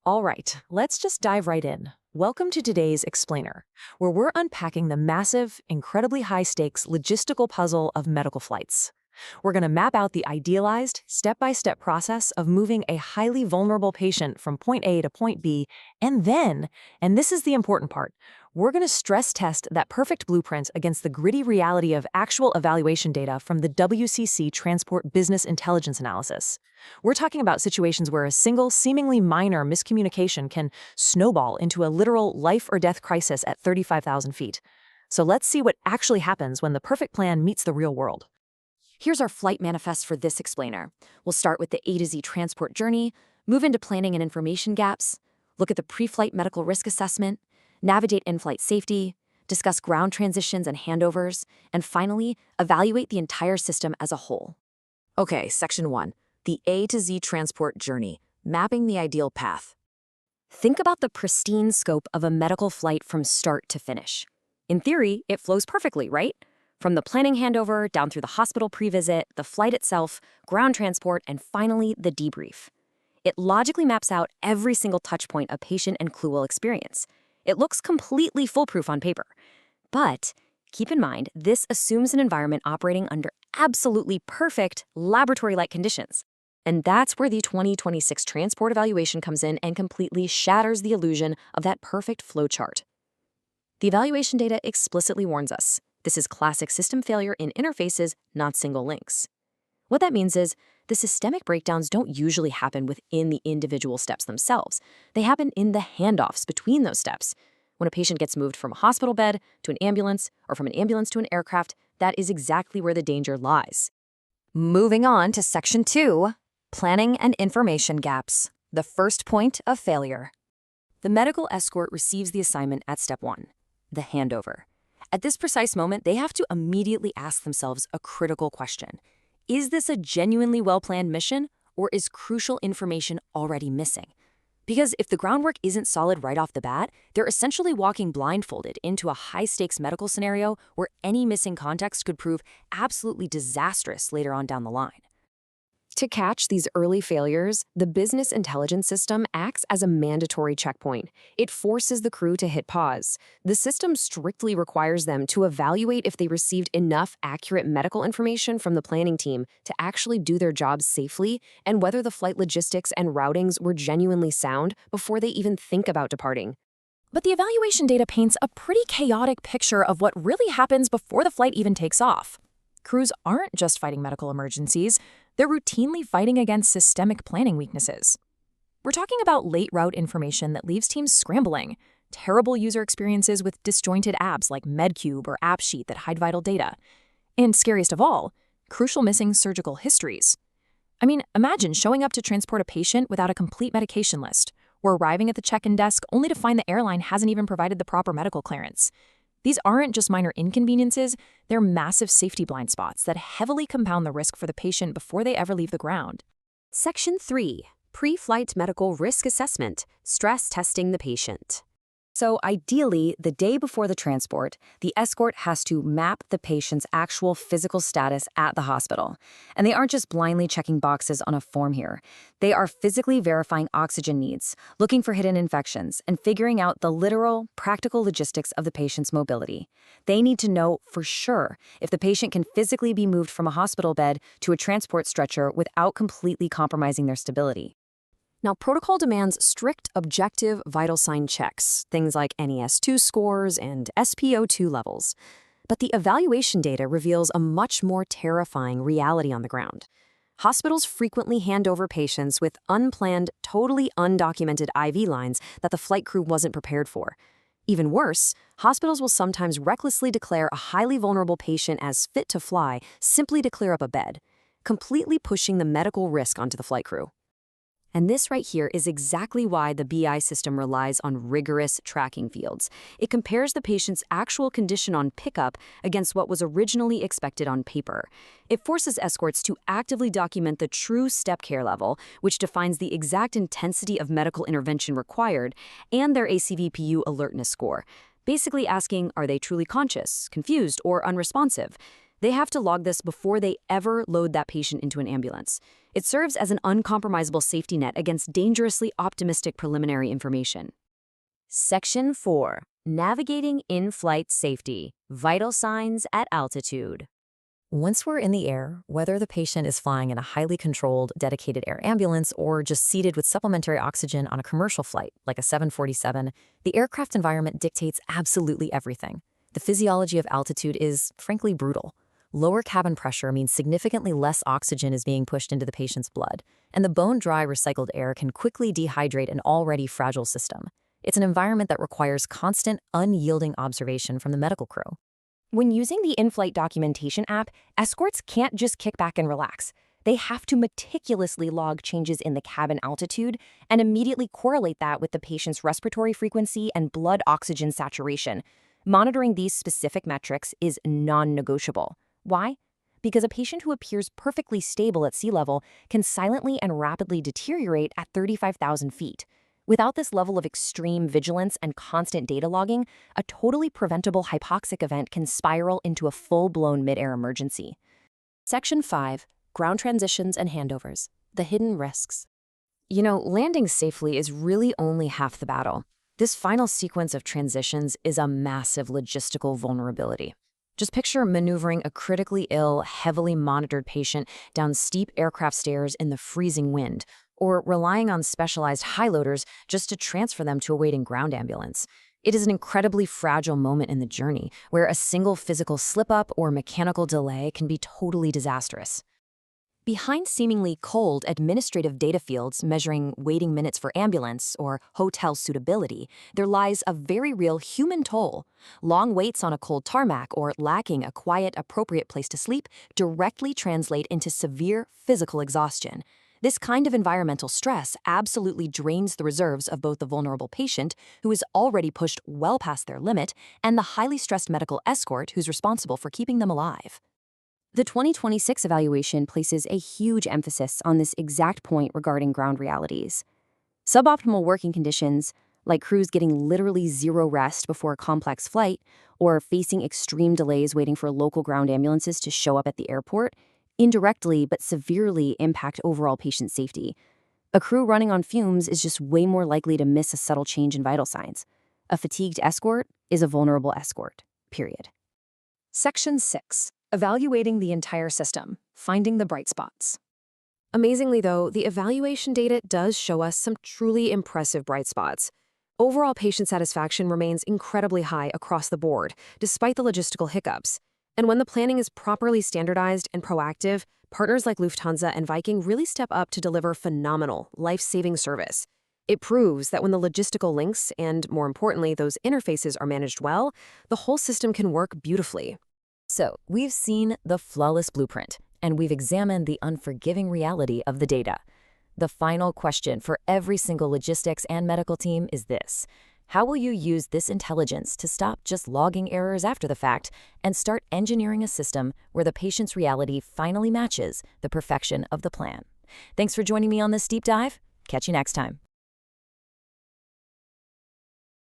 All right, let's just dive right in. Welcome to today's Explainer, where we're unpacking the massive, incredibly high-stakes logistical puzzle of medical flights. We're going to map out the idealized, step-by-step process of moving a highly vulnerable patient from point A to point B, and then, and this is the important part, we're going to stress test that perfect blueprint against the gritty reality of actual evaluation data from the WCC Transport Business Intelligence Analysis. We're talking about situations where a single, seemingly minor miscommunication can snowball into a literal life-or-death crisis at 35,000 feet. So let's see what actually happens when the perfect plan meets the real world. Here's our flight manifest for this explainer. We'll start with the A to Z transport journey, move into planning and information gaps, look at the pre-flight medical risk assessment, navigate in-flight safety, discuss ground transitions and handovers, and finally, evaluate the entire system as a whole. Okay, Section 1, the A to Z transport journey, mapping the ideal path. Think about the pristine scope of a medical flight from start to finish. In theory, it flows perfectly, right? From the planning handover, down through the hospital pre-visit, the flight itself, ground transport, and finally, the debrief. It logically maps out every single touchpoint a patient and crew will experience. It looks completely foolproof on paper. But keep in mind, this assumes an environment operating under absolutely perfect laboratory-like conditions. And that's where the 2026 transport evaluation comes in and completely shatters the illusion of that perfect flowchart. The evaluation data explicitly warns us. This is classic system failure in interfaces, not single links. What that means is the systemic breakdowns don't usually happen within the individual steps themselves. They happen in the handoffs between those steps. When a patient gets moved from a hospital bed to an ambulance or from an ambulance to an aircraft, that is exactly where the danger lies. Moving on to Section 2, planning and information gaps, the first point of failure. The medical escort receives the assignment at Step 1, the handover. At this precise moment, they have to immediately ask themselves a critical question. Is this a genuinely well-planned mission, or is crucial information already missing? Because if the groundwork isn't solid right off the bat, they're essentially walking blindfolded into a high-stakes medical scenario where any missing context could prove absolutely disastrous later on down the line. To catch these early failures, the business intelligence system acts as a mandatory checkpoint. It forces the crew to hit pause. The system strictly requires them to evaluate if they received enough accurate medical information from the planning team to actually do their jobs safely and whether the flight logistics and routings were genuinely sound before they even think about departing. But the evaluation data paints a pretty chaotic picture of what really happens before the flight even takes off. Crews aren't just fighting medical emergencies, they're routinely fighting against systemic planning weaknesses. We're talking about late route information that leaves teams scrambling, terrible user experiences with disjointed apps like Medcube or AppSheet that hide vital data, and scariest of all, crucial missing surgical histories. I mean, imagine showing up to transport a patient without a complete medication list, or arriving at the check-in desk only to find the airline hasn't even provided the proper medical clearance. These aren't just minor inconveniences, they're massive safety blind spots that heavily compound the risk for the patient before they ever leave the ground. Section 3, Pre-Flight Medical Risk Assessment, Stress Testing the Patient. So ideally, the day before the transport, the escort has to map the patient's actual physical status at the hospital. And they aren't just blindly checking boxes on a form here. They are physically verifying oxygen needs, looking for hidden infections, and figuring out the literal, practical logistics of the patient's mobility. They need to know for sure if the patient can physically be moved from a hospital bed to a transport stretcher without completely compromising their stability. Now, protocol demands strict objective vital sign checks, things like NES2 scores and SpO2 levels. But the evaluation data reveals a much more terrifying reality on the ground. Hospitals frequently hand over patients with unplanned, totally undocumented IV lines that the flight crew wasn't prepared for. Even worse, hospitals will sometimes recklessly declare a highly vulnerable patient as fit to fly simply to clear up a bed, completely pushing the medical risk onto the flight crew. And this right here is exactly why the BI system relies on rigorous tracking fields. It compares the patient's actual condition on pickup against what was originally expected on paper. It forces escorts to actively document the true step care level, which defines the exact intensity of medical intervention required, and their ACVPU alertness score, basically asking, are they truly conscious, confused, or unresponsive? They have to log this before they ever load that patient into an ambulance. It serves as an uncompromisable safety net against dangerously optimistic preliminary information. Section 4. Navigating in-flight safety. Vital signs at altitude. Once we're in the air, whether the patient is flying in a highly controlled, dedicated air ambulance or just seated with supplementary oxygen on a commercial flight, like a 747, the aircraft environment dictates absolutely everything. The physiology of altitude is, frankly, brutal. Lower cabin pressure means significantly less oxygen is being pushed into the patient's blood, and the bone-dry recycled air can quickly dehydrate an already fragile system. It's an environment that requires constant, unyielding observation from the medical crew. When using the in-flight documentation app, escorts can't just kick back and relax. They have to meticulously log changes in the cabin altitude and immediately correlate that with the patient's respiratory frequency and blood oxygen saturation. Monitoring these specific metrics is non-negotiable. Why? Because a patient who appears perfectly stable at sea level can silently and rapidly deteriorate at 35,000 feet. Without this level of extreme vigilance and constant data logging, a totally preventable hypoxic event can spiral into a full-blown mid-air emergency. Section 5. Ground transitions and handovers. The hidden risks. Landing safely is really only half the battle. This final sequence of transitions is a massive logistical vulnerability. Just picture maneuvering a critically ill, heavily monitored patient down steep aircraft stairs in the freezing wind, or relying on specialized high loaders just to transfer them to a waiting ground ambulance. It is an incredibly fragile moment in the journey, where a single physical slip-up or mechanical delay can be totally disastrous. Behind seemingly cold administrative data fields measuring waiting minutes for ambulance or hotel suitability, there lies a very real human toll. Long waits on a cold tarmac or lacking a quiet, appropriate place to sleep directly translate into severe physical exhaustion. This kind of environmental stress absolutely drains the reserves of both the vulnerable patient, who is already pushed well past their limit, and the highly stressed medical escort who's responsible for keeping them alive. The 2026 evaluation places a huge emphasis on this exact point regarding ground realities. Suboptimal working conditions, like crews getting literally zero rest before a complex flight, or facing extreme delays waiting for local ground ambulances to show up at the airport, indirectly but severely impact overall patient safety. A crew running on fumes is just way more likely to miss a subtle change in vital signs. A fatigued escort is a vulnerable escort, period. Section 6. Evaluating the entire system, finding the bright spots. Amazingly, though, the evaluation data does show us some truly impressive bright spots. Overall patient satisfaction remains incredibly high across the board, despite the logistical hiccups. And when the planning is properly standardized and proactive, partners like Lufthansa and Viking really step up to deliver phenomenal, life-saving service. It proves that when the logistical links and, more importantly, those interfaces are managed well, the whole system can work beautifully. So, we've seen the flawless blueprint, and we've examined the unforgiving reality of the data. The final question for every single logistics and medical team is this: how will you use this intelligence to stop just logging errors after the fact and start engineering a system where the patient's reality finally matches the perfection of the plan? Thanks for joining me on this deep dive. Catch you next time.